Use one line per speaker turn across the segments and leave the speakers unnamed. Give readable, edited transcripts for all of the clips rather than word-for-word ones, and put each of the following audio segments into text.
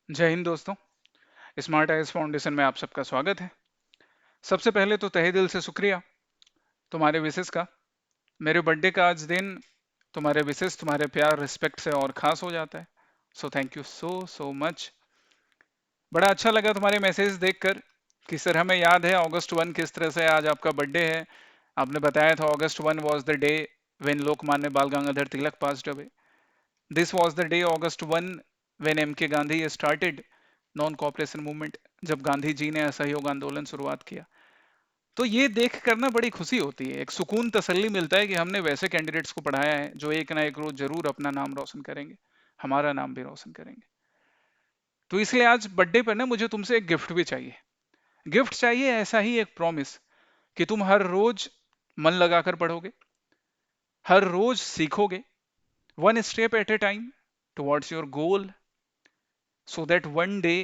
जय हिंद दोस्तों। Smart eyes foundation में आप सबका स्वागत है। सबसे पहले तो तहे दिल से शुक्रिया तुम्हारे विशेष का। मेरे बर्थडे का आज दिन तुम्हारे विशेष, तुम्हारे प्यार, रिस्पेक्ट से और खास हो जाता है। So thank you so so much. बड़ा अच्छा लगा तुम्हारे मैसेज देखकर कि सर हमें याद है अगस्त 1 किस तरह से आज आपका बर्थडे है। आपने बताया था August 1 was the day when Lokmanya बाल Gangadhar Tilak passed away. This was the day August 1 when MK Gandhi started non cooperation movement, जब गांधी जी ने असहयोग आंदोलन शुरुआत किया। तो ये देख कर ना बड़ी खुशी होती है, एक सुकून, तसल्ली मिलता है कि हमने वैसे कैंडिडेट्स को पढ़ाया है जो एक ना एक रोज जरूर अपना नाम रोशन करेंगे, हमारा नाम भी रोशन करेंगे। तो इसलिए आज बर्थडे पर ना मुझे तुमसे एक गिफ्ट भी चाहिए। गिफ्ट चाहिए ऐसा ही एक प्रॉमिस कि तुम हर रोज मन लगाकर पढ़ोगे, हर रोज सीखोगे, one step at A time towards your goal, so that one day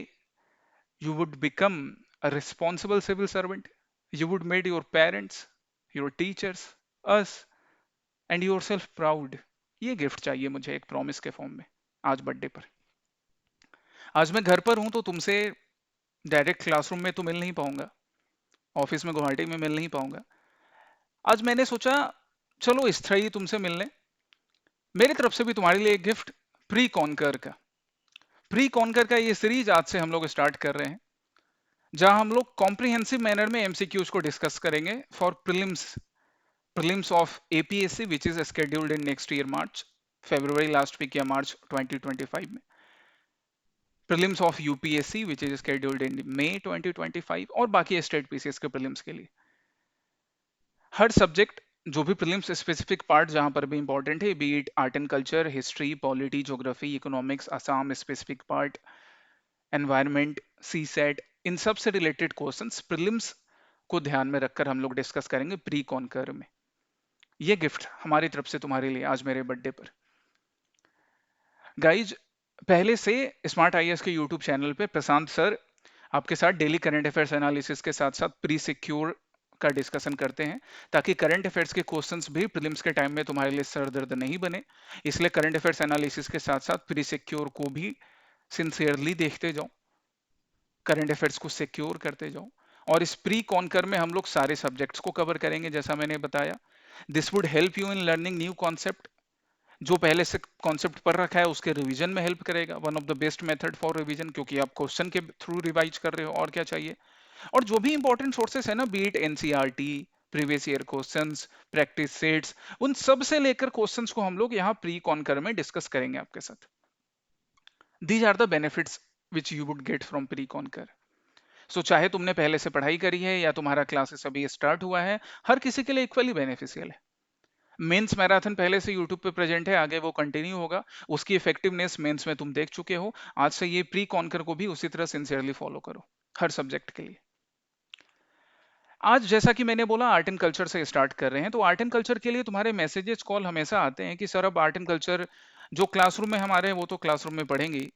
you would become a responsible civil servant. You would make your parents, your teachers, us and yourself proud. ये gift चाहिए मुझे एक promise के form में आज birthday पर। आज मैं घर पर हूं तो तुमसे डायरेक्ट क्लासरूम में तो मिल नहीं पाऊंगा, ऑफिस में गुवाहाटी में मिल नहीं पाऊंगा। आज मैंने सोचा चलो स्थायी तुमसे मिलने, मेरी तरफ से भी तुम्हारे लिए एक गिफ्ट, प्री कॉन्कर का। प्री कॉन्कर का ये सीरीज आज से हम लोग स्टार्ट कर रहे हैं, जहां हम लोग कॉम्प्रिहेंसिव मैनर में एमसीक्यूज को डिस्कस करेंगे for prelims of APSC which is scheduled in next year March, February last week या March 2025 में, prelims of UPSC which is scheduled in May 2025 और बाकी स्टेट पीसीएस के prelims के लिए। हर सब्जेक्ट जो भी प्रीलिम्स स्पेसिफिक पार्ट जहां पर भी इंपॉर्टेंट है, be it art and culture, history, polity, geography, economics, Assam specific part, environment, CSAT, इन सब से रिलेटेड क्वेश्चंस प्रीलिम्स को ध्यान में रखकर हम लोग डिस्कस करेंगे प्री कॉन्कर में। ये गिफ्ट हमारी तरफ से तुम्हारे लिए आज मेरे बर्थडे पर। गाइज, पहले से स्मार्ट आईएएस के यूट्यूब चैनल पे प्रशांत सर आपके साथ डेली करंट अफेयर्स एनालिसिस के साथ साथ प्री सिक्योर का डिस्कशन करते हैं, ताकि करंट अफेयर्स के क्वेश्चंस भी प्रीलिम्स के टाइम में तुम्हारे लिए सर दर्द नहीं बने। इसलिए करंट अफेयर्स एनालिसिस के साथ साथ प्री सिक्योर को भी सिंसियरली देखते जाओ, करंट अफेयर्स को सिक्योर करते जाओ। और इस प्री कॉन्कर में हम लोग सारे सब्जेक्ट्स को कवर करेंगे जैसा मैंने बताया। This would help you in learning new concept, जो पहले से कॉन्सेप्ट पढ़ रखा है उसके रिवीजन में हेल्प करेगा। One of the best method for revision, क्योंकि आप क्वेश्चन के थ्रू रिवाइज कर रहे हो, और क्या चाहिए। और जो भी इंपॉर्टेंट सोर्सेस है ना, be it NCERT, previous year questions, practice sets, उन सब से लेकर क्वेश्चंस को हम लोग यहाँ प्री कॉन्कर में डिस्कस करेंगे आपके साथ। These are the benefits which you would get from pre conquer. So चाहे तुमने पहले से पढ़ाई करी है या तुम्हारा क्लासेस अभी स्टार्ट हुआ है, हर किसी के लिए इक्वली बेनिफिशियल है। मेंस मैराथन पहले से यूट्यूब पे प्रेजेंट है, आगे वो कंटिन्यू होगा। उसकी इफेक्टिवनेस मेंस में तुम देख चुके हो। आज से ये प्री कॉन्कर को भी उसी तरह सिंसियरली फॉलो करो हर सब्जेक्ट के लिए। आज जैसा कि मैंने बोला आर्ट एंड कल्चर से स्टार्ट कर रहे हैं, तो आर्ट एंड कल्चर के लिए तुम्हारे मैसेजेस, कॉल हमेशा आते हैं कि सर अब आर्ट एंड कल्चर जो क्लासरूम में हमारे हैं वो तो क्लासरूम में पढ़ेंगे ही,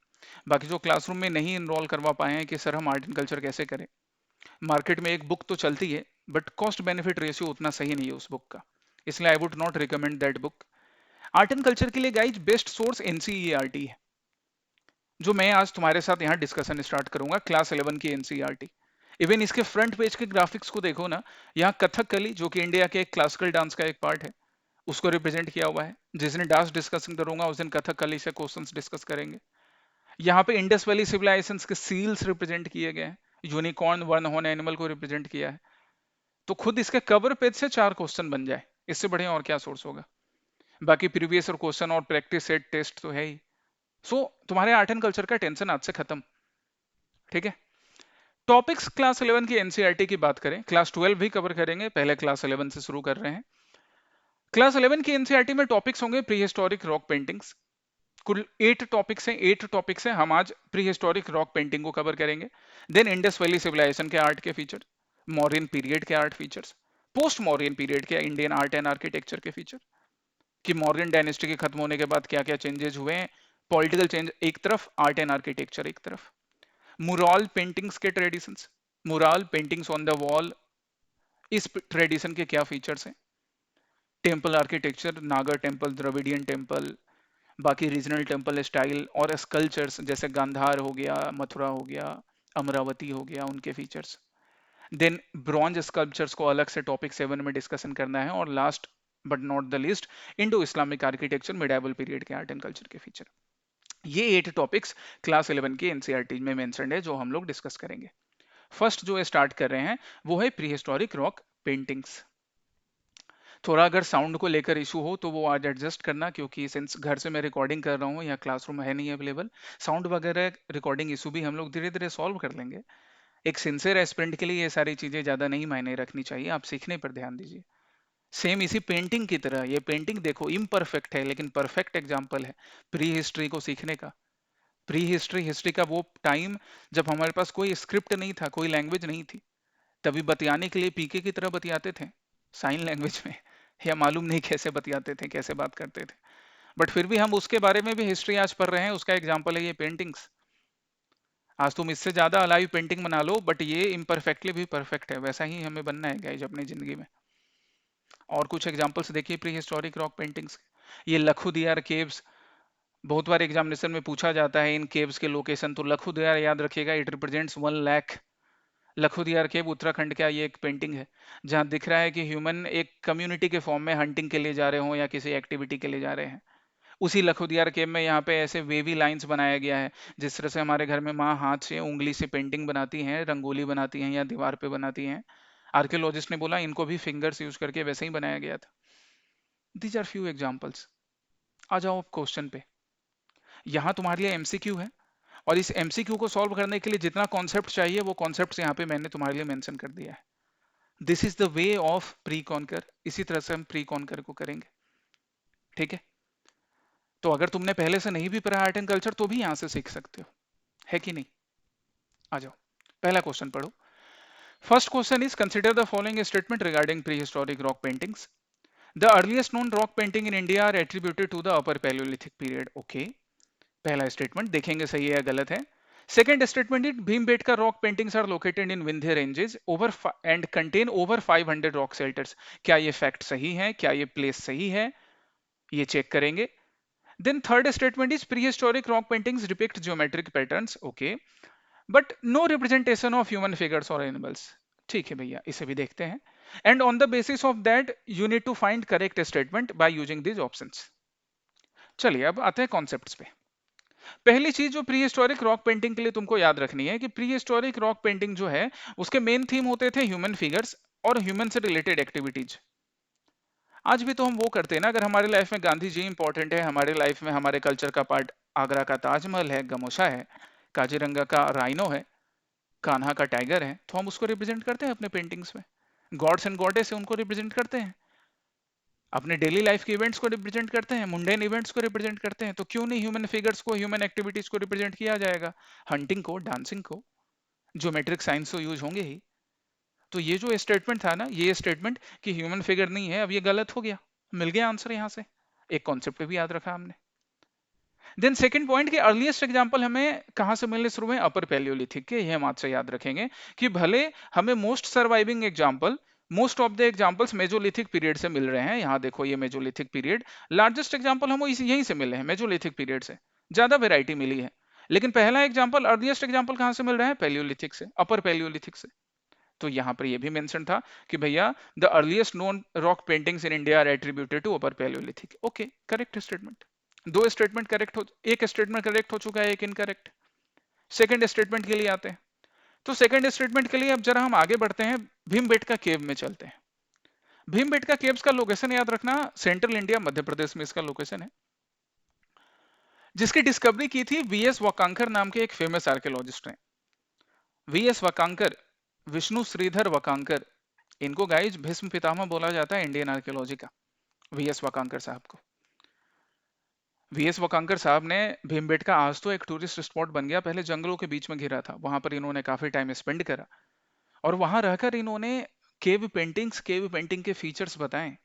बाकी जो क्लासरूम में नहीं इनरोल करवा पाए हैं कि सर हम आर्ट एंड कल्चर कैसे करें। मार्केट में एक बुक तो चलती है बट कॉस्ट बेनिफिट रेशियो उतना सही नहीं है उस बुक का, इसलिए I would not recommend that book. Art and culture के लिए गाइज बेस्ट सोर्स एनसीईआरटी है, जो मैं आज तुम्हारे साथ यहाँ डिस्कशन स्टार्ट करूंगा, क्लास 11 की एनसीईआरटी। इवन इसके फ्रंट पेज के ग्राफिक्स को देखो ना, यहाँ कथकली जो कि इंडिया के एक क्लासिकल डांस का एक पार्ट है उसको रिप्रेजेंट किया हुआ है। जिस दिन डांस डिस्कशन करूंगा उस दिन कथकली से क्वेश्चंस डिस्कस करेंगे। यहाँ पे इंडस वैली सिविलाइजेशन के सील्स रिप्रेजेंट किए गए हैं, यूनिकॉर्न, वन हॉर्न एनिमल को रिप्रेजेंट किया है। तो खुद इसके कवर पेज से 4 क्वेश्चन बन जाए, इससे बढ़िया और क्या सोर्स होगा। बाकी प्रीवियस और क्वेश्चन और प्रैक्टिस सेट टेस्ट तो है ही। सो तुम्हारे आर्ट एंड कल्चर का टेंशन आज से खत्म, ठीक है। टॉपिक्स क्लास 11 की एनसीईआरटी की बात करें, क्लास 12 भी कवर करेंगे, पहले क्लास 11 से शुरू कर रहे हैं। क्लास 11 की एनसीईआरटी में टॉपिक्स होंगे प्री हिस्टोरिक रॉक पेंटिंग्स। कुल 8 टॉपिक्स हैं, 8 टॉपिक्स हैं। हम आज प्री हिस्टोरिक रॉक पेंटिंग को कवर करेंगे। देन इंडस वैली सिविलाइजेशन के आर्ट के फीचर, मॉरियन पीरियड के art features, post Mauryan period के इंडियन आर्ट एंड आर्किटेक्चर के फीचर, कि मॉरियन डायनेस्टी के खत्म होने के बाद क्या क्या चेंजेस हुए हैं, पॉलिटिकल चेंज एक तरफ, आर्ट एंड आर्किटेक्चर एक तरफ। मुराल पेंटिंग्स के traditions, mural paintings on the wall, इस ट्रेडिशन के क्या फीचर्स हैं। टेम्पल आर्किटेक्चर, नागर टेम्पल, द्रविडियन टेम्पल, बाकी रीजनल टेम्पल स्टाइल और स्कल्पचर्स जैसे गांधार हो गया, मथुरा हो गया, अमरावती हो गया, उनके फीचर्स। देन ब्रॉन्ज स्कल्पचर्स को अलग से टॉपिक 7 में डिस्कशन करना है। और last but not the least, Indo Islamic architecture medieval period के आर्ट एंड कल्चर के फीचर। ये 8 टॉपिक्स क्लास 11 के एनसीईआरटी में मेंशन्ड है जो हम लोग डिस्कस करेंगे। फर्स्ट जो स्टार्ट कर रहे हैं वो है प्री हिस्टोरिक रॉक पेंटिंग्स। थोड़ा अगर साउंड को लेकर इशू हो तो वो आज एडजस्ट करना, क्योंकि सिंस घर से मैं रिकॉर्डिंग कर रहा हूँ या क्लासरूम है नहीं अवेलेबल। साउंड वगैरह रिकॉर्डिंग इशू भी हम लोग धीरे धीरे सॉल्व कर लेंगे। एक सिंसियर एस्पिरेंट के लिए ये सारी चीजें ज्यादा नहीं मायने रखनी चाहिए, आप सीखने पर ध्यान दीजिए। सेम इसी पेंटिंग की तरह ये पेंटिंग देखो इम्परफेक्ट है लेकिन परफेक्ट एग्जाम्पल है प्री हिस्ट्री को सीखने का। प्री हिस्ट्री, हिस्ट्री का वो टाइम जब हमारे पास कोई स्क्रिप्ट नहीं था, कोई लैंग्वेज नहीं थी, तभी बतियाने के लिए पीके की तरह बतियाते थे, साइन लैंग्वेज में, या मालूम नहीं कैसे बतियाते थे, कैसे बात करते थे। बट फिर भी हम उसके बारे में भी हिस्ट्री आज पढ़ रहे हैं, उसका एग्जाम्पल है ये पेंटिंग्स। आज तुम इससे ज्यादा अलाइव पेंटिंग बना लो बट ये इम्परफेक्टली भी परफेक्ट है, वैसा ही हमें बनना है गाइज अपनी जिंदगी में। और कुछ एग्जांपल्स देखिए प्री हिस्टोरिक रॉक पेंटिंग्स। ये लखुदियार केव्स, बहुत बार एग्जामिनेशन में पूछा जाता है इन केव्स के लोकेशन, तो लखुदियार याद रखिएगा, इट रिप्रेजेंट्स 1 लाख। लखुदियार केव उत्तराखंड का ये एक पेंटिंग है जहां दिख रहा है कि ह्यूमन एक कम्युनिटी के फॉर्म में हंटिंग के लिए जा रहे हो या किसी एक्टिविटी के लिए जा रहे हैं। उसी लखुदियार केव में यहाँ पे ऐसे वेवी लाइंस बनाया गया है, जिस तरह से हमारे घर में माँ हाथ से उंगली से पेंटिंग बनाती हैं, रंगोली बनाती हैं या दीवार पे बनाती हैं। आर्कियोलॉजिस्ट ने बोला इनको भी फिंगर्स यूज करके वैसे ही बनाया गया था। These are few examples. आ जाओ क्वेश्चन पे। यहाँ तुम्हारे लिए एमसीक्यू है और इस एमसीक्यू को सॉल्व करने के लिए जितना कॉन्सेप्ट चाहिए वो कॉन्सेप्ट यहाँ पे मैंने तुम्हारे लिए मेंशन कर दिया है। This is the way of pre conquer, इसी तरह से हम प्री कॉन्कर को करेंगे। ठीक है, तो अगर तुमने पहले से नहीं भी पढ़ा आर्ट एंड कल्चर तो भी यहाँ से सीख सकते हो, है कि नहीं। आ जाओ पहला क्वेश्चन पढ़ो। First question is consider the following statement regarding prehistoric rock paintings. The earliest known rock painting in India are attributed to the upper palaeolithic period. Okay, पहला स्टेटमेंट देखेंगे सही है या गलत है। Second statement is Bhimbetka rock paintings are located in Vindhya ranges over and contain over 500 rock shelters. क्या ये fact सही है, क्या ये प्लेस सही है, ये चेक करेंगे। Then third statement is prehistoric rock paintings depict geometric patterns, okay, but no representation of human figures और एनिमल्स। ठीक है भैया, इसे भी देखते हैं। And on the basis of that you need to find correct statement by using these options. चलिए अब आते हैं कॉन्सेप्ट्स पे। पहली चीज जो प्री हिस्टोरिक रॉक पेंटिंग के लिए तुमको याद रखनी है कि प्री हिस्टोरिक रॉक पेंटिंग जो है उसके मेन थीम होते थे ह्यूमन फिगर्स और ह्यूमन से रिलेटेड एक्टिविटीज। आज भी तो हम वो करते हैं ना, अगर हमारे लाइफ में गांधी जी इंपॉर्टेंट है, हमारे लाइफ में हमारे कल्चर का पार्ट आगरा का ताजमहल है, गमोशा है, काजीरंगा का राइनो है, कान्हा का टाइगर है, तो हम उसको रिप्रेजेंट करते हैं अपने पेंटिंग्स में। गॉड्स एंड गॉडेस है उनको रिप्रेजेंट करते हैं, अपने डेली लाइफ के इवेंट्स को रिप्रेजेंट करते हैं, मुंडेन इवेंट्स को रिप्रेजेंट करते हैं, तो क्यों नहीं ह्यूमन फिगर्स को, ह्यूमन एक्टिविटीज को रिप्रेजेंट किया जाएगा, हंटिंग को, डांसिंग को, ज्योमेट्रिक साइंस तो यूज होंगे ही। तो ये जो स्टेटमेंट था ना, ये स्टेटमेंट कि ह्यूमन फिगर नहीं है, अब ये गलत हो गया, मिल गया आंसर यहाँ से, एक कॉन्सेप्ट भी याद रखा हमने। देन सेकंड पॉइंट कि अर्लीस्ट एग्जांपल हमें कहां से मिलने शुरू हुए, अपर पैलियोलिथिक के, ये हम आज से याद रखेंगे कि भले हमें most surviving example, most of the examples Mesolithic period से मिल रहे हैं। यहाँ देखो ये मेजोलिथिक पीरियड, लार्जेस्ट एग्जांपल हमें यहीं से मिले हैं, मेजोलिथिक पीरियड से ज्यादा वेराइटी मिली है। लेकिन पहला एग्जांपल, अर्लीस्ट एग्जांपल कहां से मिल रहा है, पैलियोलिथिक से, अपर पैलियोलिथिक से। तो यहाँ पर ये भी मेंशन था कि भैया the earliest known rock paintings in India are attributed to upper palaeolithic. Okay, correct statement. दो स्टेटमेंट करेक्ट हो, एक स्टेटमेंट करेक्ट हो चुका है, एक इनकरेक्ट। सेकंड स्टेटमेंट के लिए आते हैं। तो सेकंड स्टेटमेंट के लिए अब जरा हम आगे बढ़ते हैं, भीमबेटका केव में चलते हैं। भीमबेटका केव्स का लोकेशन याद रखना, सेंट्रल इंडिया मध्य प्रदेश में इसका लोकेशन है, जिसकी डिस्कवरी की थी वीएस वकांकर नाम के एक फेमस आर्कियोलॉजिस्ट ने। वीएस वकांकर, विष्णु श्रीधर वकांकर, इनको गाइज भीष्म पितामह बोला जाता है इंडियन आर्कियोलॉजी का, वीएस वकांकर साहब को। वीएस वकांकर साहब ने भीमबेटका, आज तो एक टूरिस्ट स्पॉट बन गया, पहले जंगलों के बीच में घिरा था, वहां पर इन्होंने काफी टाइम स्पेंड करा और वहां रहकर इन्होंने केव पेंटिंग के फीचर्स बताएं,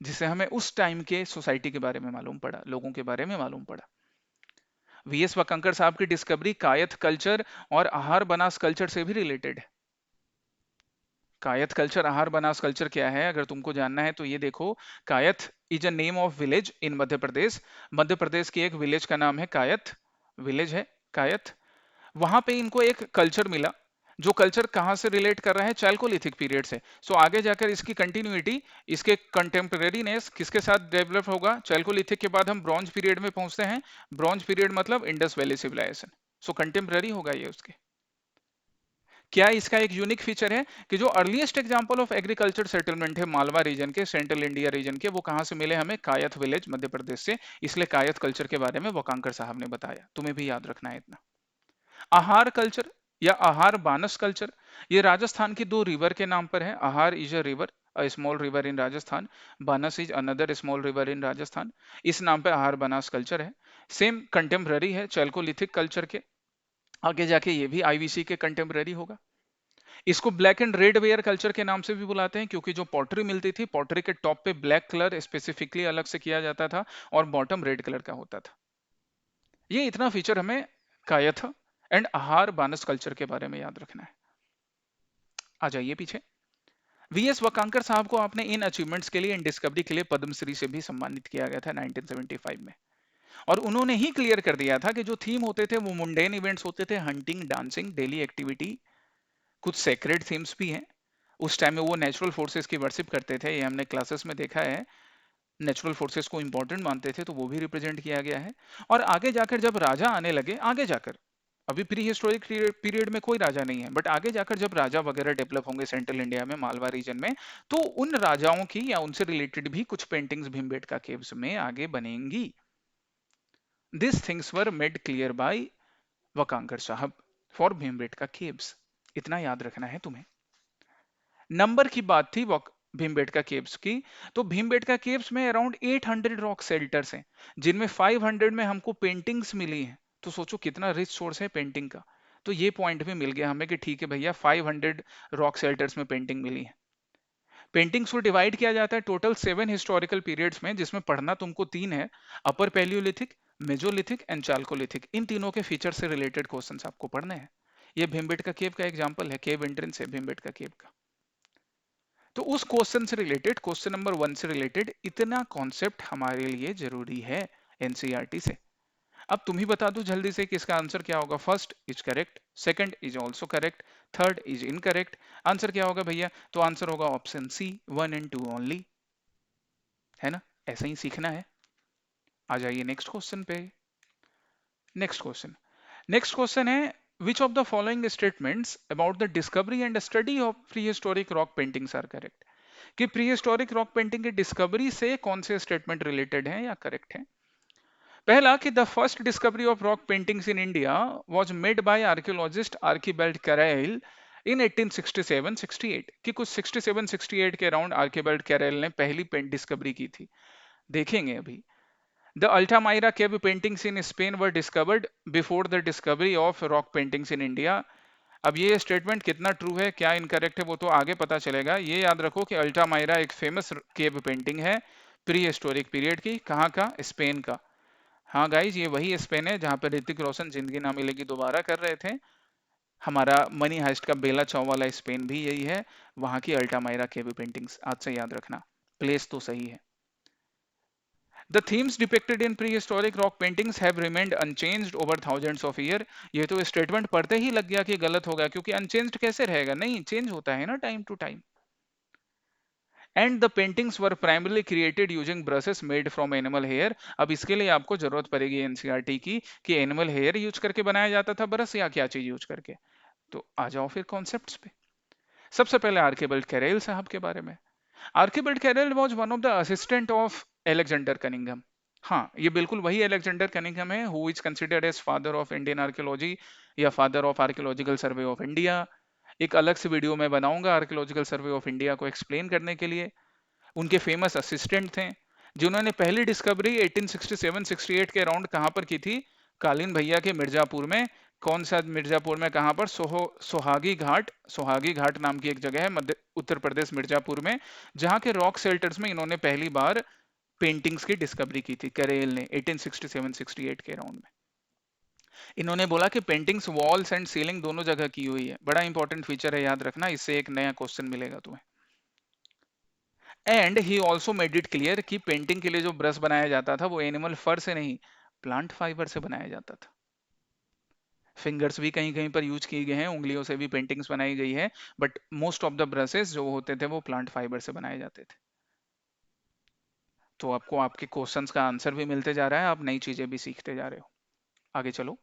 जिससे हमें उस टाइम के सोसाइटी के बारे में मालूम पड़ा, लोगों के बारे में मालूम पड़ा। वीएस वकांकर साहब की डिस्कवरी कायथ कल्चर और आहार बनास कल्चर से भी रिलेटेड है। कायथ कल्चर, आहार बनास कल्चर क्या है, अगर तुमको जानना है तो ये देखो, Kayatha is a name of village in Madhya Pradesh. Madhya Pradesh की एक विलेज का नाम है कायथ, विलेज है कायथ। वहां पे इनको एक कल्चर मिला, जो कल्चर कहां से रिलेट कर रहा है, चैल्कोलिथिक पीरियड से। सो आगे जाकर इसकी कंटिन्यूटी, इसके कंटेम्परेरीनेस किसके साथ डेवलप होगा, चैल्कोलिथिक के बाद हम ब्रॉन्ज पीरियड में पहुंचते हैं। ब्रॉन्ज पीरियड मतलब इंडस वैली सिविलाइजेशन। सो कंटेम्पररी होगा ये उसके। क्या इसका एक यूनिक फीचर है कि जो earliest example of agriculture settlement है मालवा रीजन के, सेंट्रल इंडिया रीजन के, वो कहां से मिले हमें, कायथ विलेज मध्य प्रदेश से। इसलिए कायथ कल्चर के बारे में वकांकर साहब ने बताया, तुम्हें भी याद रखना है इतना। आहार कल्चर या आहार बानस कल्चर, ये राजस्थान की दो रिवर के नाम पर है। आहार is a river, a small river in Rajasthan, बानस is another small river in Rajasthan. इस नाम पे आहार बानस कल्चर है। सेम कंटेम्पररी है चैल्कोलिथिक कल्चर के। आगे जाके ये भी आईवीसी के कंटेम्पररी होगा। इसको black and red ware culture के नाम से भी बुलाते हैं, क्योंकि जो पॉटरी मिलती थी, पॉटरी के टॉप पे ब्लैक कलर स्पेसिफिकली अलग से किया जाता था और बॉटम रेड कलर का होता था। ये इतना फीचर हमें कायथ एंड आहार बानस कल्चर के बारे में याद रखना है। आ जाइए पीछे। वीएस वकांकर साहब को आपने इन अचीवमेंट्स के लिए, इन डिस्कवरी के लिए पद्मश्री से भी सम्मानित किया गया था 1975 में। और उन्होंने ही क्लियर कर दिया था कि जो थीम होते थे वो मुंडेन इवेंट्स होते थे, हंटिंग, डांसिंग, डेली एक्टिविटी, कुछ सेक्रेड थीम्स भी हैं। उस टाइम में वो नेचुरल फोर्सेस की वर्शिप करते थे, ये हमने क्लासेस में देखा है। नेचुरल फोर्सेस को इंपॉर्टेंट मानते थे, तो वो भी रिप्रेजेंट किया गया है। और आगे जाकर जब राजा आने लगे, आगे जाकर, अभी प्री हिस्टोरिक पीरियड में कोई राजा नहीं है, बट आगे जाकर जब राजा वगैरह डेवलप होंगे सेंट्रल इंडिया में, मालवा रीजन में, तो उन राजाओं की या उनसे रिलेटेड भी कुछ पेंटिंग्स भीमबेटका केव्स में आगे बनेंगी। This things were made clear by Wakankar Sahab for Bhimbetka caves. इतना याद रखना है तुम्हें। नंबर की बात थी भीमबेटका केव्स की, तो भीमबेटका केव्स में अराउंड 800 रॉक शेल्टर्स हैं, जिनमें 500 में हमको पेंटिंग्स मिली हैं। तो सोचो कितना रिच सोर्स है पेंटिंग का। तो ये पॉइंट भी मिल गया हमें कि ठीक है भैया, 500 रॉक शेल्टर्स में पेंटिंग मिली है। पेंटिंग्स को डिवाइड किया जाता है टोटल 7 हिस्टोरिकल पीरियड्स में, जिसमें पढ़ना तुमको 3 है, upper palaeolithic, mesolithic and chalcolithic. इन तीनों के फीचर से रिलेटेड क्वेश्चंस आपको पढ़ने हैं। ये भीमबेटका केव का एग्जांपल है, केव एंट्रेंस है भीमबेटका केव का। तो उस क्वेश्चन से रिलेटेड, क्वेश्चन नंबर 1 से रिलेटेड इतना कॉन्सेप्ट हमारे लिए जरूरी है एनसीईआरटी से। अब तुम ही बता दो जल्दी से कि इसका आंसर क्या होगा। First is correct, second is also correct, third is incorrect. Answer क्या होगा भैया, तो आंसर होगा ऑप्शन सी, 1 एंड 2 ओनली, है ना। ऐसा ही सीखना है। आ जाइए नेक्स्ट क्वेश्चन पे। नेक्स्ट क्वेश्चन है, which of the following statements about the discovery and study of prehistoric rock paintings are correct? कि प्रीहिस्टोरिक रॉक पेंटिंग की डिस्कवरी से कौन से स्टेटमेंट रिलेटेड हैं या करेक्ट हैं। पहला कि the first discovery of rock paintings in India was made by archaeologist Archibald Carlleyle in 1867-68, कि कुछ 67-68 के अराउंड आर्कीबेल्ट कैरेल ने पहली पेंट डिस्कवरी की थी। देखेंगे अभी। The Altamira cave paintings in Spain were discovered before the discovery of rock paintings in India. अब ये स्टेटमेंट कितना ट्रू है, क्या इनकरेक्ट है, वो तो आगे पता चलेगा। ये याद रखो कि अल्टामायरा एक फेमस केव पेंटिंग है प्री हिस्टोरिक पीरियड की। कहाँ का, स्पेन का। हाँ गाइज, ये वही स्पेन है जहाँ पे ऋतिक रोशन जिंदगी ना मिलेगी दोबारा कर रहे थे। हमारा मनी हाइस्ट का बेला चाव वाला स्पेन भी यही है। वहां की अल्टामायरा केव पेंटिंग्स आज से याद रखना, प्लेस तो सही है। The themes depicted in prehistoric rock paintings have remained unchanged over thousands of years. ये तो स्टेटमेंट पढ़ते ही लग गया कि गलत होगा, क्योंकि अनचेंज्ड कैसे रहेगा, नहीं चेंज होता है ना time to time. And the paintings were primarily created using brushes made from animal hair. अब इसके लिए आपको जरूरत पड़ेगी एनसीईआरटी की कि एनिमल हेयर यूज करके बनाया जाता था ब्रश या क्या चीज यूज करके। तो आ जाओ फिर कॉन्सेप्ट्स पे। सबसे पहले आर्किबल्ड कैरेल साहब के बारे में। Archibald Carlleyle was one of the assistant of Alexander Cunningham. हाँ, ये बिल्कुल वही एलेक्जेंडर कनिंघम है who is considered as father of Indian archaeology या father of archaeological survey of India. एक अलग से वीडियो में बनाऊंगा आर्कियोलॉजिकल सर्वे ऑफ इंडिया को एक्सप्लेन करने के लिए। उनके फेमस असिस्टेंट थे, जिन्होंने पहली डिस्कवरी 1867-68 के अराउंड कहां पर की थी, कालीन भैया के मिर्जापुर में। कौन सा मिर्जापुर में, कहां पर, सोहागी घाट, सोहागी घाट नाम की एक जगह है मध्य उत्तर प्रदेश मिर्जापुर में, जहां के रॉक शेल्टर्स में इन्होंने पहली बार पेंटिंग्स की डिस्कवरी की थी करेल ने 1867-68 के अराउंड में। इन्होंने बोला कि पेंटिंग्स वॉल्स एंड सीलिंग दोनों जगह की हुई है। बड़ा इंपॉर्टेंट फीचर है, याद रखना, इससे एक नया क्वेश्चन मिलेगा तुम्हें। And he also made it clear कि पेंटिंग के लिए जो ब्रश बनाया जाता था वो एनिमल फर से नहीं, प्लांट फाइबर से बनाया जाता था। फिंगर्स भी कहीं कहीं पर यूज किए गए हैं, उंगलियों से भी पेंटिंग्स बनाई गई है, but most of the brushes जो होते थे वो प्लांट फाइबर से बनाए जाते थे। तो आपको आपके क्वेश्चंस का आंसर भी मिलते जा रहा है, आप नई चीजें भी सीखते जा रहे हो। आगे चलो।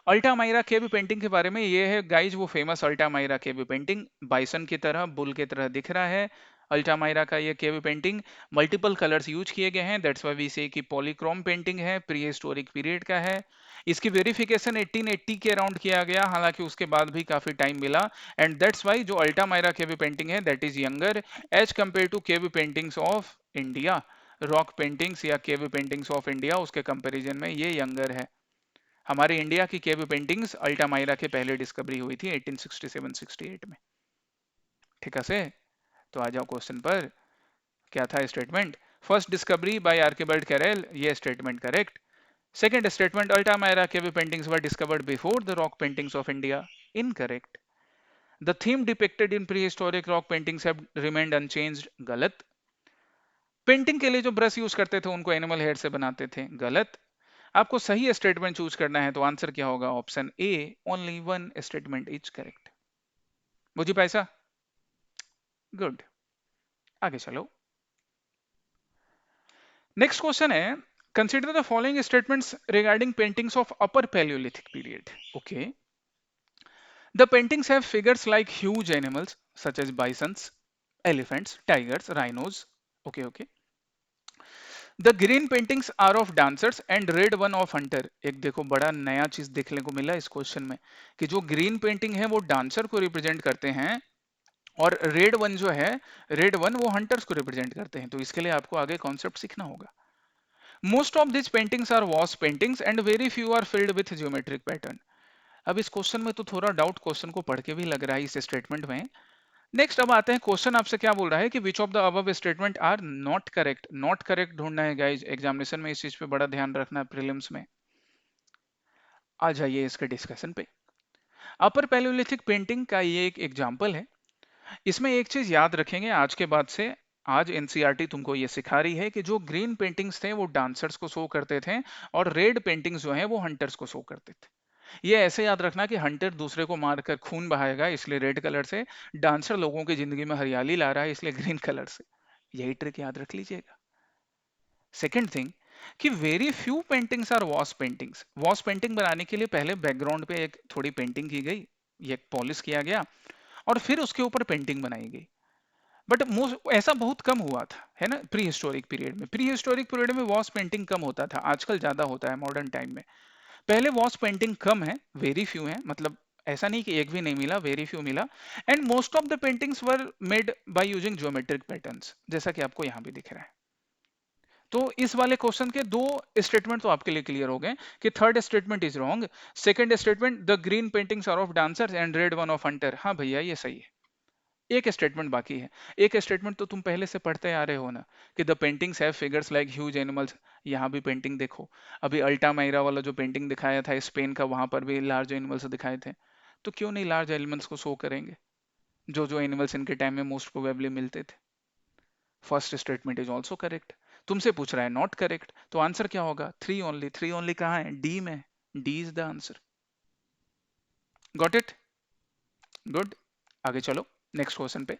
अल्टामाइरा केव पेंटिंग के बारे में ये है गाइज, वो फेमस अल्टामाइरा केव पेंटिंग, बाइसन की तरह, बुल की तरह दिख रहा है। अल्टामाइरा का ये cave painting multiple colours use किए गए हैं, दैट्स व्हाई वी से कि पॉलीक्रोम पेंटिंग है, प्री हिस्टोरिक पीरियड का है। इसकी वेरिफिकेशन 1880 के अराउंड किया गया, हालांकि उसके बाद भी काफी टाइम मिला। एंड दैट्स व्हाई जो अल्टामाइरा केव पेंटिंग है that is younger as compare to cave paintings of India. Rock paintings या केव पेंटिंग्स ऑफ इंडिया उसके कंपैरिजन में ये यंगर है। हमारे इंडिया की केव पेंटिंग्स अल्टामाइरा के पहले डिस्कवरी हुई थी 1867-68 में। ठीक है से? तो आ जाओ क्वेश्चन पर। क्या था statement? First discovery by Archibald Carlleyle, ये statement correct. Second statement, Altamira cave paintings were discovered before the rock paintings of India, incorrect. The theme depicted in prehistoric rock paintings have remained unchanged, गलत। Painting के लिए जो brush use करते थे उनको animal hair से बनाते थे, गलत। आपको सही स्टेटमेंट चूज करना है तो आंसर क्या होगा? Option A, only one statement is correct. बुझी पैसा? गुड। आगे चलो। नेक्स्ट क्वेश्चन है, consider the following statements regarding paintings of upper palaeolithic period. Okay, the paintings have figures like huge animals such as bisons, elephants, tigers, rhinos. Okay okay. The green paintings are of dancers and red one of hunter. एक देखो बड़ा नया चीज देखने को मिला इस question में, कि जो ग्रीन पेंटिंग है वो डांसर को रिप्रेजेंट करते हैं, और रेड वन जो है, रेड वन वो हंटर्स को रिप्रेजेंट करते हैं। तो इसके लिए आपको आगे कॉन्सेप्ट सीखना होगा। Most of this paintings are wash paintings and very few are filled with geometric pattern. अब इस क्वेश्चन में तो थोड़ा डाउट क्वेश्चन को पढ़ के भी लग रहा है इस स्टेटमेंट में। नेक्स्ट अब आते हैं, क्वेश्चन आपसे क्या बोल रहा है कि which of the above statement are not correct. Not correct ढूंढना है गाइज, एग्जामिनेशन में इस चीज पे बड़ा ध्यान रखना है, प्रीलिम्स में। आ जाइए इसके डिस्कशन पे। अपर पैलियोलिथिक पेंटिंग का ये एक एग्जाम्पल है। इसमें एक चीज याद रखेंगे आज के बाद से, आज एनसीईआरटी तुमको ये सिखा रही है कि जो ग्रीन पेंटिंग्स थे वो डांसर्स को शो करते थे, और रेड पेंटिंग्स जो है वो हंटर्स को शो करते थे। ये ऐसे याद रखना कि हंटर दूसरे को मारकर खून बहाएगा इसलिए रेड कलर से, डांसर लोगों की जिंदगी में हरियाली ला रहा है इसलिए ग्रीन कलर से। यही ट्रिक याद रख लीजिएगा। सेकेंड थिंग, कि very few paintings are wash paintings. Wash painting बनाने के लिए पहले बैकग्राउंड पे एक थोड़ी पेंटिंग की गई, ये पॉलिश किया गया, और फिर उसके ऊपर पेंटिंग बनाई गई। बट ऐसा बहुत कम हुआ था, है ना, प्री हिस्टोरिक पीरियड में। प्री हिस्टोरिक पीरियड में वॉस पेंटिंग कम होता था, आजकल ज्यादा होता है मॉडर्न टाइम में। पहले वॉस पेंटिंग कम है, वेरी फ्यू है, मतलब ऐसा नहीं कि एक भी नहीं मिला, वेरी फ्यू मिला। And most of the paintings were made by using geometric patterns, जैसा कि आपको यहाँ भी दिख रहा है। तो इस वाले क्वेश्चन के दो स्टेटमेंट तो आपके लिए क्लियर हो गए कि third statement is wrong. Second statement, the green paintings are of dancers and red one of hunter, हाँ भैया ये सही है। एक स्टेटमेंट बाकी है। एक स्टेटमेंट तो तुम पहले से पढ़ते आ रहे हो ना, कि the paintings have figures like huge animals. यहाँ भी पेंटिंग देखो, अभी अल्टा माइरा वाला जो पेंटिंग दिखाया था स्पेन का, वहां पर भी लार्ज एनिमल्स दिखाए थे। तो क्यों नहीं लार्ज एनिमल्स को शो करेंगे, जो जो एनिमल्स इनके टाइम में मोस्ट प्रोबेबली मिलते थे। First statement is also correct. तुमसे पूछ रहा है नॉट करेक्ट, तो आंसर क्या होगा? Three only. थ्री ओनली कहाँ है? डी में। D is the answer. Got it? Good. आगे चलो नेक्स्ट क्वेश्चन पे।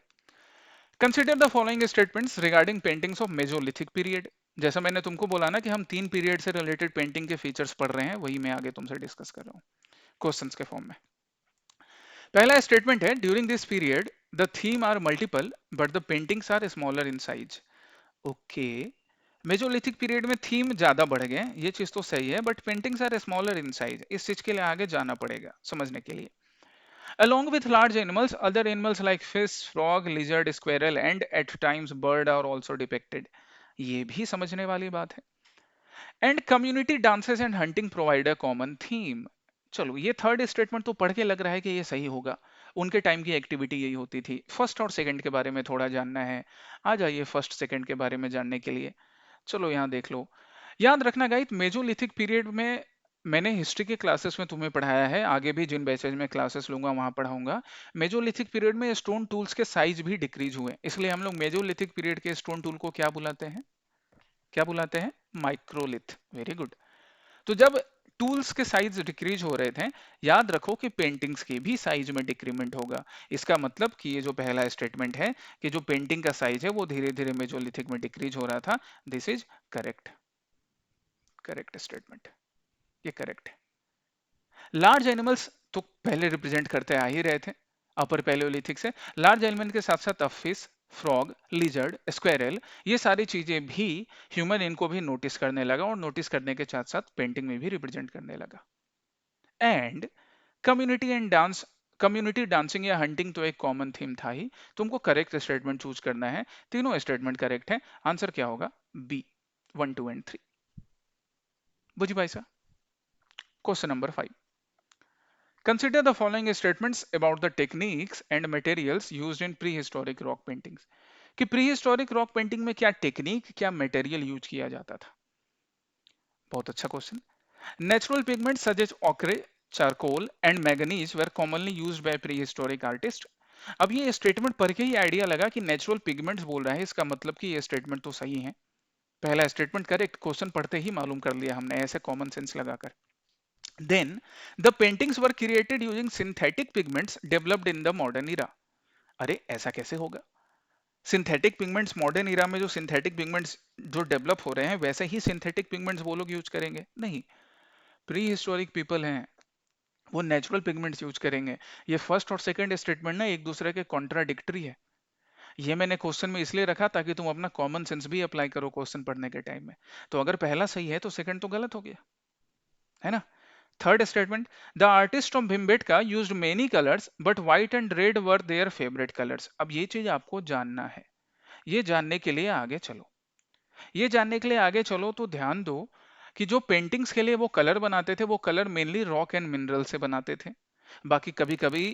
Consider the following statements regarding paintings of Mesolithic period. जैसा मैंने तुमको बोला ना कि हम तीन पीरियड से रिलेटेड पेंटिंग के फीचर्स पढ़ रहे हैं, वही मैं आगे तुमसे डिस्कस कर रहा हूँ क्वेश्चंस के फॉर्म में। पहला स्टेटमेंट है, during this period the theme are multiple but the paintings are smaller in size. Okay, mesolithic period में थीम ज्यादा बढ़ गए, ये चीज तो सही है, but paintings are smaller in size, इस चीज के लिए आगे जाना पड़ेगा समझने के लिए। Along with large animals, other animals like fish, frog, lizard, squirrel, and at times bird are also depicted. ये भी समझने वाली बात है। And community dances and hunting provide a common theme. चलो ये थर्ड स्टेटमेंट तो पढ़ के लग रहा है कि ये सही होगा, उनके टाइम की एक्टिविटी यही होती थी। फर्स्ट और सेकंड के बारे में थोड़ा जानना है, आ जाइए फर्स्ट सेकंड के बारे में जानने के लिए। चलो यहाँ देख लो। याद रखना गाइस, मेसोलिथिक पीरियड में मैंने हिस्ट्री के क्लासेस में तुम्हें पढ़ाया है, आगे भी जिन बैचेज में क्लासेस लूंगा वहां पढ़ाऊंगा। मेजोलिथिक पीरियड में स्टोन टूल्स के साइज भी डिक्रीज हुए, इसलिए हम लोग मेजोलिथिक पीरियड के स्टोन टूल को क्या बुलाते हैं? क्या बुलाते हैं? माइक्रोलिथ। Very good. तो जब टूल्स के साइज डिक्रीज हो रहे थे, याद रखो कि पेंटिंग्स की भी साइज में डिक्रीमेंट होगा। इसका मतलब कि ये जो पहला स्टेटमेंट है कि जो पेंटिंग का साइज है वो धीरे धीरे मेजोलिथिक में डिक्रीज हो रहा था, this is correct. Correct statement, ये करेक्ट है। लार्ज एनिमल्स तो पहले रिप्रेजेंट करते आ ही रहे थे अपर पैलियोलिथिक से। लार्ज एनिमल के साथ साथ फिश, फ्रॉग, लिजर्ड, स्क्वेरल, ये सारी चीजें भी ह्यूमन इनको भी नोटिस करने लगा, और नोटिस करने के साथ साथ पेंटिंग में भी रिप्रेजेंट करने लगा। And community and dance, community dancing या हंटिंग तो एक कॉमन थीम था ही। तुमको करेक्ट स्टेटमेंट चूज करना है, तीनों स्टेटमेंट करेक्ट है। आंसर क्या होगा? B, 1, 2 and 3। बुझी भाई साहब? Question number 5, consider the following statements about the techniques and materials used in prehistoric rock paintings। कि प्रीहिस्टोरिक रॉक पेंटिंग में क्या टेक्निक, क्या मटेरियल यूज किया जाता था? बहुत अच्छा question. Natural pigment such as ochre, charcoal and manganese were commonly used by prehistoric artist. अब ये स्टेटमेंट पढ़ के ही आइडिया लगा कि नेचुरल पिगमेंट्स बोल रहा है, इसका मतलब कि ये स्टेटमेंट तो सही है। पहला स्टेटमेंट करेक्ट, क्वेश्चन पढ़ते ही मालूम कर लिया हमने ऐसे कॉमन सेंस लगाकर। Then the paintings were created using synthetic pigments developed in the modern era। अरे ऐसा कैसे होगा? सिंथेटिक पिगमेंट्स मॉडर्न इरा में जो सिंथेटिक पिगमेंट्स जो डेवलप हो रहे हैं वैसे ही सिंथेटिक पिगमेंट्स वो लोग यूज करेंगे? नहीं। प्री हिस्टोरिक पीपल हैं, वो नेचुरल पिगमेंट्स यूज करेंगे। ये फर्स्ट और सेकंड स्टेटमेंट ना एक दूसरे के कॉन्ट्राडिक्टरी है। ये मैंने क्वेश्चन में इसलिए रखा ताकि तुम अपना कॉमन सेंस भी अप्लाई करो क्वेश्चन पढ़ने के टाइम में। तो अगर पहला सही है तो सेकंड तो गलत हो गया, है ना? Third statement, the artist of Bhimbetka used many colours but white and red were their favourite colours. अब ये चीज आपको जानना है। ये जानने के लिए आगे चलो, ये जानने के लिए आगे चलो तो ध्यान दो कि जो पेंटिंग्स के लिए वो कलर बनाते थे वो colour mainly rock and mineral से बनाते थे। बाकी कभी कभी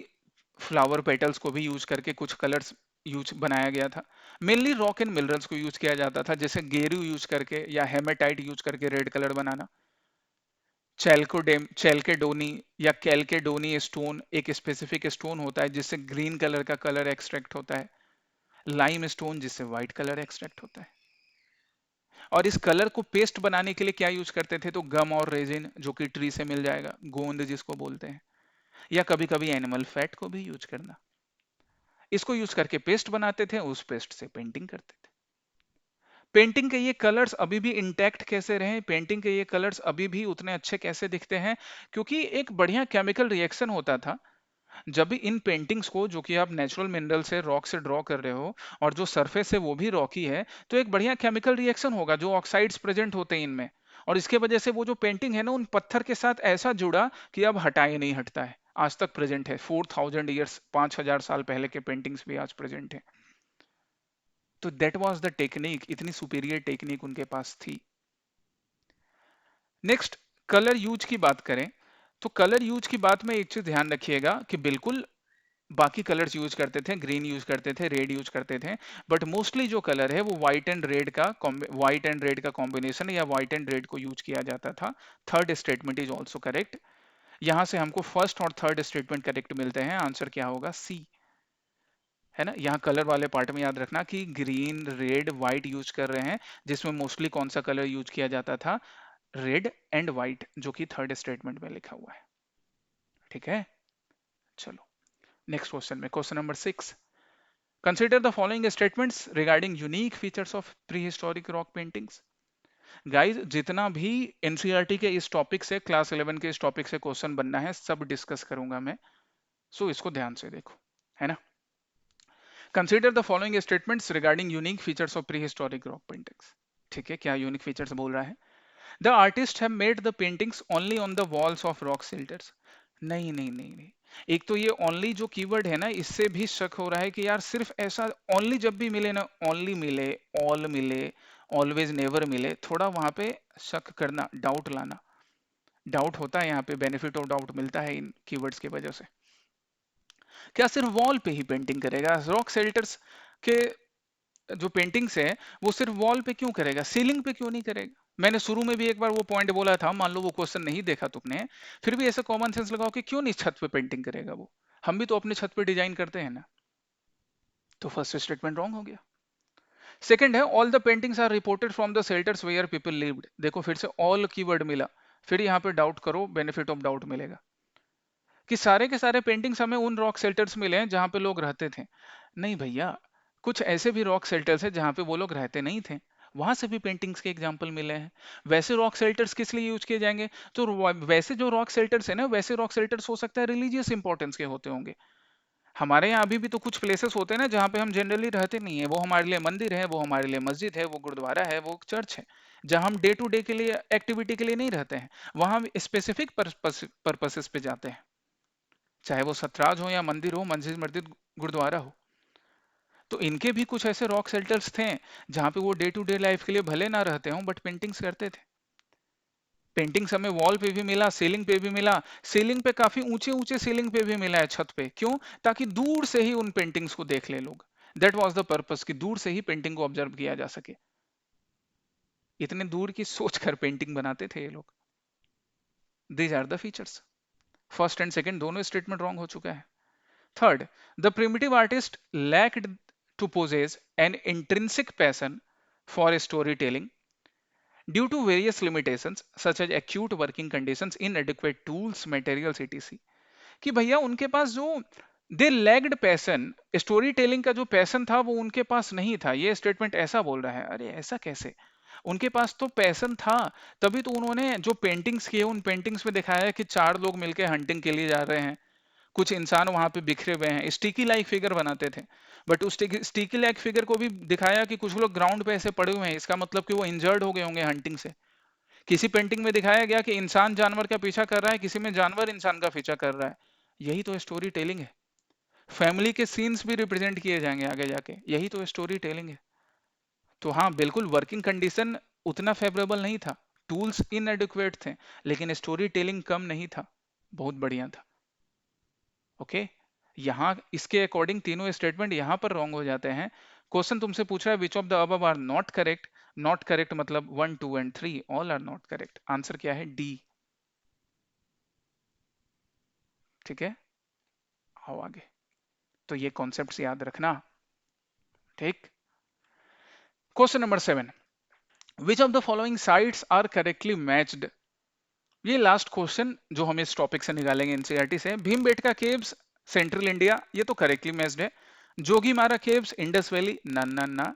फ्लावर पेटल्स को भी यूज करके कुछ कलर्स यूज बनाया गया था। मेनली रॉक एंड मिनरल्स को यूज किया जाता था, जैसे गेरू यूज करके या हेमेटाइट यूज करके रेड कलर बनाना। चैल्केडोनी या कैल्केडोनी स्टोन एक स्पेसिफिक स्टोन होता है जिससे ग्रीन कलर का कलर एक्सट्रैक्ट होता है। लाइम स्टोन जिससे व्हाइट कलर एक्सट्रैक्ट होता है। और इस कलर को पेस्ट बनाने के लिए क्या यूज करते थे? तो गम और रेजिन, जो कि ट्री से मिल जाएगा, गोंद जिसको बोलते हैं, या कभी कभी एनिमल फैट को भी यूज करना। इसको यूज करके पेस्ट बनाते थे, उस पेस्ट से पेंटिंग करते थे। पेंटिंग के ये कलर्स अभी भी इंटैक्ट कैसे रहे, पेंटिंग के ये कलर्स अभी भी उतने अच्छे कैसे दिखते हैं? क्योंकि एक बढ़िया केमिकल रिएक्शन होता था जब भी इन पेंटिंग्स को, जो कि आप नेचुरल मिनरल से रॉक से ड्रॉ कर रहे हो और जो सरफेस है वो भी रॉकी है, तो एक बढ़िया केमिकल रिएक्शन होगा जो ऑक्साइड्स प्रेजेंट होते हैं इनमें, और इसके वजह से वो जो पेंटिंग है ना उन पत्थर के साथ ऐसा जुड़ा कि अब हटाए नहीं हटता है, आज तक प्रेजेंट है। 4000 ईयर्स, 5000 साल पहले के पेंटिंग्स भी आज प्रेजेंट है। तो दैट वाज द टेक्निक, इतनी सुपीरियर टेक्निक उनके पास थी। नेक्स्ट, कलर यूज की बात करें तो कलर यूज की बात में एक चीज ध्यान रखिएगा कि बिल्कुल बाकी कलर्स यूज करते थे, ग्रीन यूज करते थे, रेड यूज करते थे, बट मोस्टली जो कलर है वो व्हाइट एंड रेड का कॉम्बिनेशन या व्हाइट एंड रेड को यूज किया जाता था। Third statement is also correct. यहां से हमको फर्स्ट और थर्ड स्टेटमेंट करेक्ट मिलते हैं। आंसर क्या होगा? सी, है ना? यहाँ कलर वाले पार्ट में याद रखना कि ग्रीन, रेड, व्हाइट यूज कर रहे हैं, जिसमें मोस्टली कौन सा कलर यूज किया जाता था? रेड एंड व्हाइट, जो कि थर्ड स्टेटमेंट में लिखा हुआ है। ठीक है, चलो नेक्स्ट क्वेश्चन में, question number 6, consider the following statements regarding unique features of prehistoric rock paintings। Guys जितना भी एनसीईआरटी के इस टॉपिक से, क्लास 11 के इस टॉपिक से क्वेश्चन बनना है सब डिस्कस करूंगा मैं, सो इसको ध्यान से देखो, है ना? Consider the following statements regarding unique features of prehistoric rock paintings. ठीक है, क्या यूनिक फीचर्स बोल रहा है? The artist have made the paintings only on the walls of rock shelters. नहीं नहीं नहीं नहीं, एक तो ये ओनली जो कीवर्ड है ना, इससे भी शक हो रहा है कि यार सिर्फ ऐसा ओनली जब भी मिले ना, ओनली मिले, ऑल मिले, ऑलवेज नेवर मिले, थोड़ा वहां पे शक करना, डाउट लाना। डाउट होता है यहाँ पे, बेनिफिट ऑफ डाउट मिलता है इन कीवर्ड्स की वजह से। क्या सिर्फ वॉल पे ही पेंटिंग करेगा? रॉक शेल्टर्स के जो पेंटिंग्स है वो सिर्फ वॉल पे क्यों करेगा, सीलिंग पे क्यों नहीं करेगा? मैंने शुरू में भी एक बार वो पॉइंट बोला था, मान लो वो क्वेश्चन नहीं देखा तुमने, फिर भी ऐसे कॉमन सेंस लगाओ कि क्यों नहीं छत पे पेंटिंग करेगा वो, हम भी तो अपने छत पे डिजाइन करते हैं ना। तो फर्स्ट स्टेटमेंट रॉन्ग हो गया। सेकंड है all the paintings are reported from the shelters where people lived. देखो फिर से ऑल कीवर्ड मिला, फिर यहाँ पे डाउट करो, बेनिफिट ऑफ डाउट मिलेगा कि सारे के सारे पेंटिंग्स हमें उन रॉक शेल्टर्स मिले हैं जहां पे लोग रहते थे। नहीं भैया, कुछ ऐसे भी रॉक शेल्टर्स हैं जहां पे वो लोग रहते नहीं थे, वहां से भी पेंटिंग्स के एग्जाम्पल मिले हैं। वैसे रॉक शेल्टर्स किस लिए यूज किए जाएंगे? तो वैसे जो रॉक शेल्टर्स है ना, वैसे रॉक शेल्टर्स हो सकता है रिलीजियस इंपॉर्टेंस के होते होंगे। हमारे यहाँ अभी भी तो कुछ प्लेसेस होते हैं ना जहाँ पे हम जनरली रहते नहीं है, वो हमारे लिए मंदिर है, वो हमारे लिए मस्जिद है, वो गुरुद्वारा है, वो चर्च है, जहाँ हम डे टू डे के लिए एक्टिविटी के लिए नहीं रहते हैं, वहां हम स्पेसिफिक पर्पसेस पे जाते हैं, चाहे वो सतराज हो या मंदिर हो, मस्जिद मस्जिद गुरुद्वारा हो। तो इनके भी कुछ ऐसे रॉक शेल्टर्स थे जहाँ पे वो डे टू डे लाइफ के लिए भले ना रहते हों बट पेंटिंग्स करते थे। पेंटिंग्स हमें वॉल पे भी मिला, सीलिंग पे भी मिला, सीलिंग पे काफी ऊंचे ऊंचे सीलिंग पे भी मिला है, छत पे। क्यों? ताकि दूर से ही उन पेंटिंग्स को देख ले लोग। दैट वाज द पर्पस कि दूर से ही पेंटिंग को ऑब्जर्व किया जा सके। इतने दूर की सोच कर पेंटिंग बनाते थे ये लोग। These are the features. First and second दोनों स्टेटमेंट रॉन्ग हो चुका है। Third, the primitive artist lacked to possess an intrinsic passion for storytelling due to various limitations such as acute working conditions, inadequate tools, materials, etc. कि भैया उनके पास जो दे lagged passion, story telling का जो passion था वो उनके पास नहीं था, ये स्टेटमेंट ऐसा बोल रहा है। अरे ऐसा कैसे? उनके पास तो पैसन था, तभी तो उन्होंने जो पेंटिंग्स किए उन पेंटिंग्स में दिखाया कि चार लोग मिलकर हंटिंग के लिए जा रहे हैं, कुछ इंसान वहां पे बिखरे हुए हैं, स्टिकी लाइक फिगर बनाते थे। बट उस स्टिकी लाइक फिगर को भी दिखाया कि कुछ लोग ग्राउंड पे ऐसे पड़े हुए हैं, इसका मतलब कि वो इंजर्ड हो गए होंगे हंटिंग से। किसी पेंटिंग में दिखाया गया कि इंसान जानवर का पीछा कर रहा है, किसी में जानवर इंसान का पीछा कर रहा है। यही तो स्टोरी टेलिंग है। फैमिली के सीन्स भी रिप्रेजेंट किए जाएंगे आगे जाके, यही तो स्टोरी टेलिंग है। तो हाँ बिल्कुल, वर्किंग कंडीशन उतना फेवरेबल नहीं था, टूल्स इनएडिक्वेट थे, लेकिन स्टोरी टेलिंग कम नहीं था, बहुत बढ़िया था। ओके, यहाँ इसके अकॉर्डिंग तीनों स्टेटमेंट यहाँ पर रॉन्ग हो जाते हैं। क्वेश्चन तुमसे पूछ रहा है which of the above are not correct. Not correct मतलब 1 2 and 3 all are not correct. Answer क्या है? डी। ठीक है, आओ आगे। तो ये कॉन्सेप्ट्स याद रखना। ठीक। Question number 7, which of the following sites are correctly matched. ये लास्ट क्वेश्चन जो हम इस टॉपिक से निकालेंगे एनसीईआरटी से। भीमबेटका केव्स सेंट्रल इंडिया, ये तो करेक्टली मैच्ड है। जोगीमारा केव्स इंडस वैली, ना ना।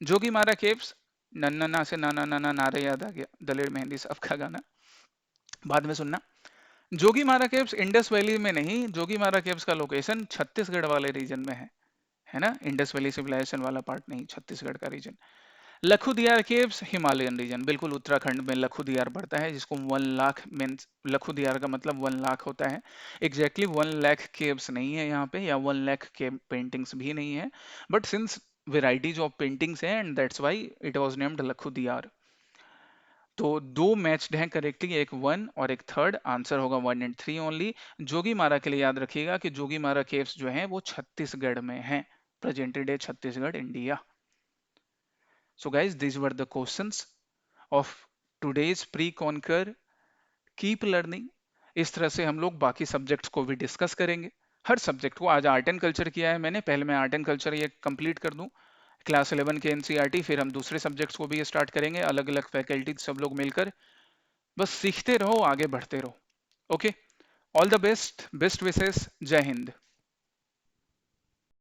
जोगीमारा केव्स, नन्ना ना से नाना नाना नारे याद आ गया, दलेर मेहंदी साहब का गाना, बाद में सुनना। जोगीमारा केव्स इंडस वैली में नहीं, जोगीमारा केव्स का लोकेशन छत्तीसगढ़ वाले रीजन में है ना, इंडस वैली सिविलाइजेशन वाला पार्ट नहीं, छत्तीसगढ़ का region. Lakhudiyar caves Himalayan region, बिल्कुल उत्तराखंड में लखुदियार पड़ता है, जिसको 1 लाख मीन्स, लखुदियार का मतलब 1 लाख होता है। एग्जैक्टली 1 लाख केव्स नहीं है यहाँ पे, या 1 लाख केव पेंटिंग्स भी नहीं है, but since varieties of paintings है and that's why it was named Lakhudiyar. तो दो मैच्ड हैं करेक्टली, एक 1 और एक थर्ड, आंसर होगा 1 एंड 3 ओनली। जोगीमारा के लिए याद रखिएगा कि जोगीमारा केव्स जो हैं वो छत्तीसगढ़ में हैं, प्रेजेंटेड है Chhattisgarh India. So guys, these were the questions of today's pre-conquer keep learning. इस तरह से हम लोग बाकी सब्जेक्ट्स को भी डिस्कस करेंगे, हर सब्जेक्ट को। आज आर्ट एंड कल्चर किया है मैंने, पहले मैं आर्ट एंड कल्चर ये कंप्लीट कर दूं, क्लास 11 के एनसीईआरटी, फिर हम दूसरे सब्जेक्ट्स को भी स्टार्ट करेंगे, अलग अलग फैकल्टी सब लोग मिलकर। बस सीखते रहो, आगे बढ़ते रहो। Okay, all the best, best wishes, जय हिंद।